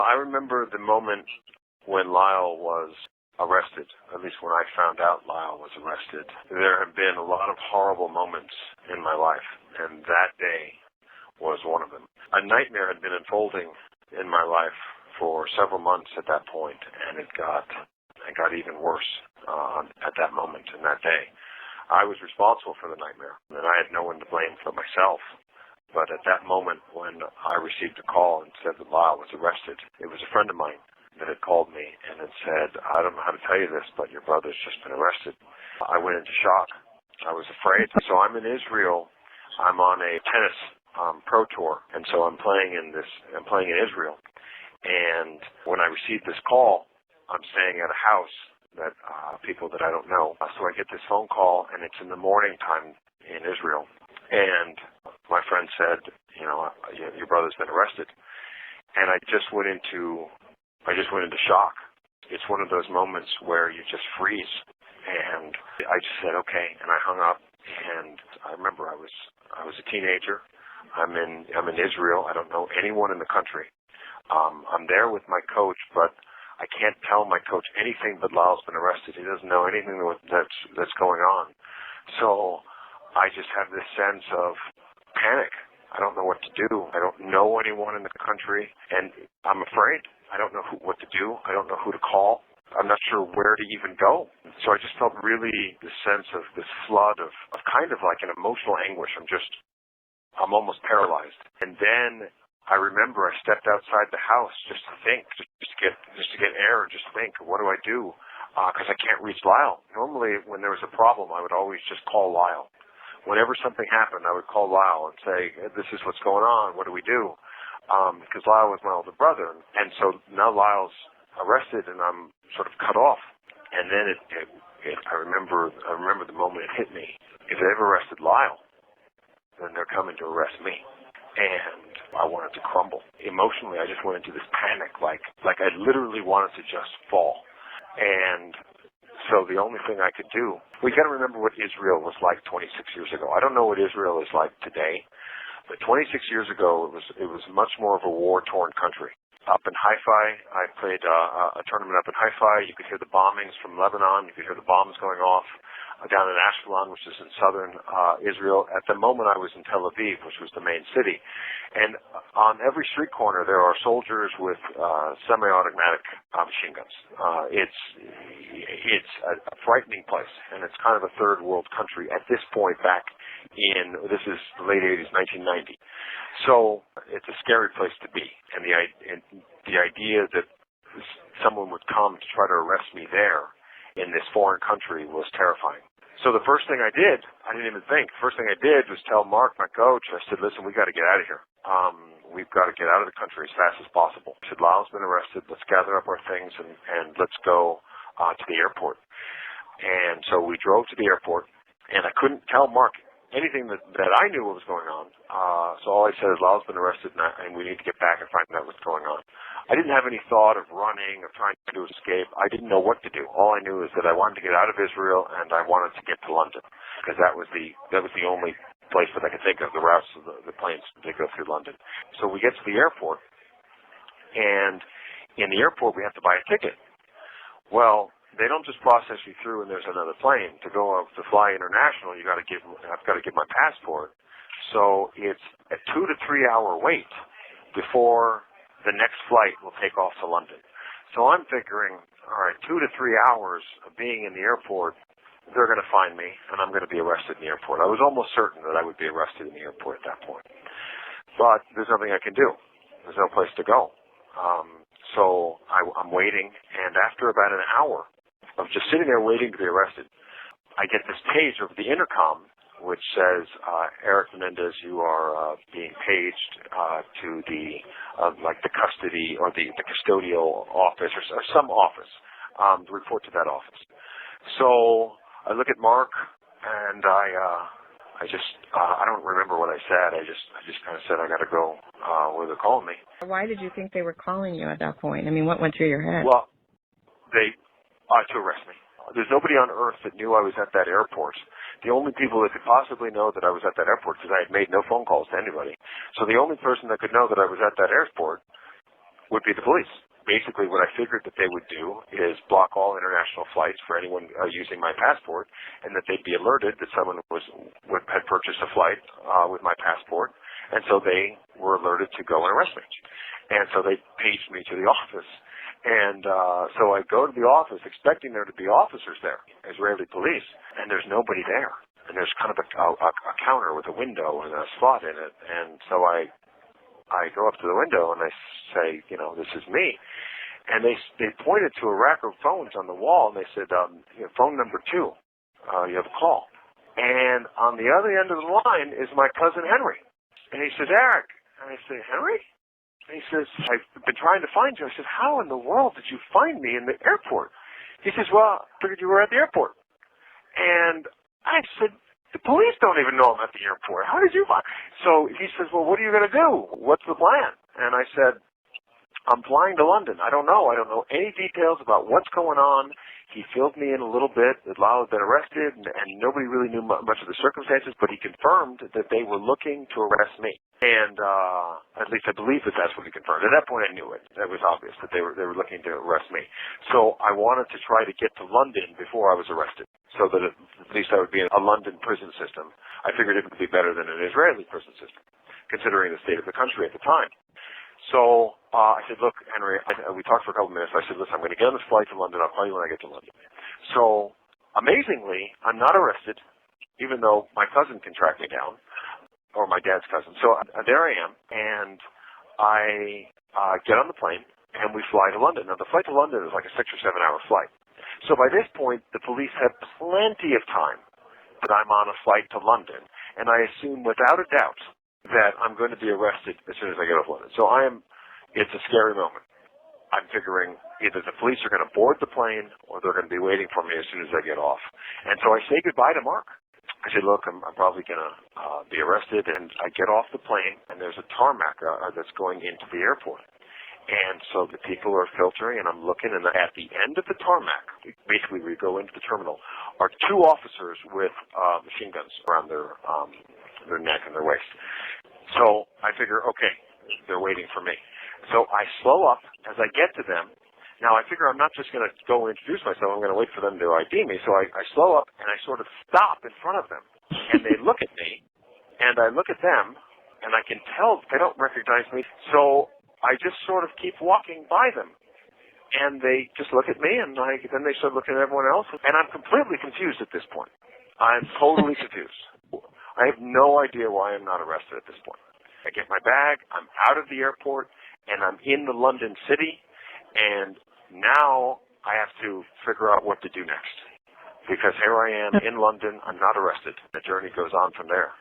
I remember the moment when Lyle was arrested, at least when I found out Lyle was arrested. There have been a lot of horrible moments in my life, and that day was one of them. A nightmare had been unfolding in my life for several months at that point, and it got even worse at that moment and that day. I was responsible for the nightmare, and I had no one to blame but myself. But at that moment when I received a call and said that Lyle was arrested, it was a friend of mine that had called me and had said, I don't know how to tell you this, but your brother's just been arrested. I went into shock. I was afraid. So I'm in Israel. I'm on a tennis pro tour, and so I'm playing in Israel. And when I received this call, I'm staying at a house that people that I don't know. So I get this phone call, and it's in the morning time in Israel. And my friend said, your brother's been arrested. And I just went into shock. It's one of those moments where you just freeze. And I just said, okay. And I hung up. And I remember I was a teenager. I'm in Israel. I don't know anyone in the country. I'm there with my coach, but I can't tell my coach anything but Lyle's been arrested. He doesn't know anything that's going on. So I just have this sense of panic. I don't know what to do. I don't know anyone in the country, and I'm afraid. I don't know what to do. I don't know who to call. I'm not sure where to even go. So I just felt really this sense of this flood of kind of like an emotional anguish. I'm almost paralyzed. And then I remember I stepped outside the house just to think, just to get air and just think, what do I do? Because I can't reach Lyle. Normally, when there was a problem, I would always just call Lyle. Whenever something happened, I would call Lyle and say, this is what's going on. What do we do? Because Lyle was my older brother. And so now Lyle's arrested, and I'm sort of cut off. And then I remember the moment it hit me. If they've arrested Lyle, then they're coming to arrest me. And I wanted to crumble. Emotionally, I just went into this panic, like I literally wanted to just fall. And so the only thing I could do, we got to remember what Israel was like 26 years ago. I don't know what Israel is like today, but 26 years ago, it was much more of a war-torn country. Up in Haifa, I played a tournament up in Haifa. You could hear the bombings from Lebanon. You could hear the bombs going off. Down in Ashkelon, which is in southern Israel. At the moment, I was in Tel Aviv, which was the main city. And on every street corner, there are soldiers with semi-automatic machine guns. It's a frightening place, and it's kind of a third world country at this point back this is the late 80s, 1990. So it's a scary place to be. And the idea that someone would come to try to arrest me there in this foreign country was terrifying. So the first thing I did, I didn't even think. The first thing I did was tell Mark, my coach, I said, listen, we got to get out of here. We've got to get out of the country as fast as possible. I said, Lyle's been arrested. Let's gather up our things and let's go to the airport. And so we drove to the airport, and I couldn't tell Mark anything that I knew what was going on. So all I said is, Lyle's been arrested, and we need to get back and find out what's going on. I didn't have any thought of running or trying to escape. I didn't know what to do. All I knew is that I wanted to get out of Israel, and I wanted to get to London, because that was the only place that I could think of, the routes of the planes that go through London. So we get to the airport, and in the airport we have to buy a ticket. Well, they don't just process you through and there's another plane. To fly international, I've got to give my passport. So it's a 2 to 3 hour wait before the next flight will take off to London. So I'm figuring, all right, 2 to 3 hours of being in the airport, they're going to find me and I'm going to be arrested in the airport. I was almost certain that I would be arrested in the airport at that point. But there's nothing I can do. There's no place to go. So I'm waiting, and after about an hour of just sitting there waiting to be arrested, I get this page over the intercom which says, Eric Menendez, you are being paged to the custody or the custodial office or some office, to report to that office. So I look at Mark, and I don't remember what I said. I just kind of said, I got to go where they're calling me. Why did you think they were calling you at that point? I mean, what went through your head? Well, to arrest me. There's nobody on earth that knew I was at that airport. The only people that could possibly know that I was at that airport, because I had made no phone calls to anybody. So the only person that could know that I was at that airport would be the police. Basically, what I figured that they would do is block all international flights for anyone using my passport, and that they'd be alerted that someone had purchased a flight with my passport, and so they were alerted to go and arrest me. And so they paged me to the office. And so I go to the office expecting there to be officers there, Israeli police, and there's nobody there. And there's kind of a counter with a window and a slot in it. And so I go up to the window and I say, this is me. And they pointed to a rack of phones on the wall, and they said, phone number 2, you have a call. And on the other end of the line is my cousin Henry. And he says, Eric. And I say, Henry? And he says, I've been trying to find you. I said, how in the world did you find me in the airport? He says, well, I figured you were at the airport. And I said, the police don't even know I'm at the airport. How did you find? So he says, well, what are you going to do? What's the plan? And I said, I'm flying to London. I don't know. I don't know any details about what's going on. He filled me in a little bit that Lyle had been arrested, and nobody really knew much of the circumstances, but he confirmed that they were looking to arrest me. And at least I believe that that's what he confirmed. At that point, I knew it. That was obvious that they were looking to arrest me. So I wanted to try to get to London before I was arrested, so that at least I would be in a London prison system. I figured it would be better than an Israeli prison system, considering the state of the country at the time. So I said, look, Henry, we talked for a couple of minutes. I said, listen, I'm going to get on this flight to London. I'll call you when I get to London. So amazingly, I'm not arrested, even though my cousin can track me down, or my dad's cousin. So there I am, and I get on the plane, and we fly to London. Now, the flight to London is like a 6 or 7 hour flight. So by this point, the police have plenty of time that I'm on a flight to London, and I assume without a doubt that I'm going to be arrested as soon as I get off London. So it's a scary moment. I'm figuring either the police are going to board the plane or they're going to be waiting for me as soon as I get off. And so I say goodbye to Mark. I said, look, I'm probably going to be arrested. And I get off the plane, and there's a tarmac that's going into the airport. And so the people are filtering, and I'm looking, and at the end of the tarmac, basically we go into the terminal, are 2 officers with machine guns around their neck and their waist. So I figure, okay, they're waiting for me. So I slow up as I get to them. Now I figure I'm not just going to go and introduce myself. I'm going to wait for them to ID me. So I slow up and I sort of stop in front of them. And they look at me, and I look at them, and I can tell they don't recognize me. So I just sort of keep walking by them. And they just look at me, and then they start looking at everyone else. And I'm completely confused at this point. I'm totally confused. I have no idea why I'm not arrested at this point. I get my bag, I'm out of the airport, and I'm in the London city, and now I have to figure out what to do next. Because here I am in London, I'm not arrested. The journey goes on from there.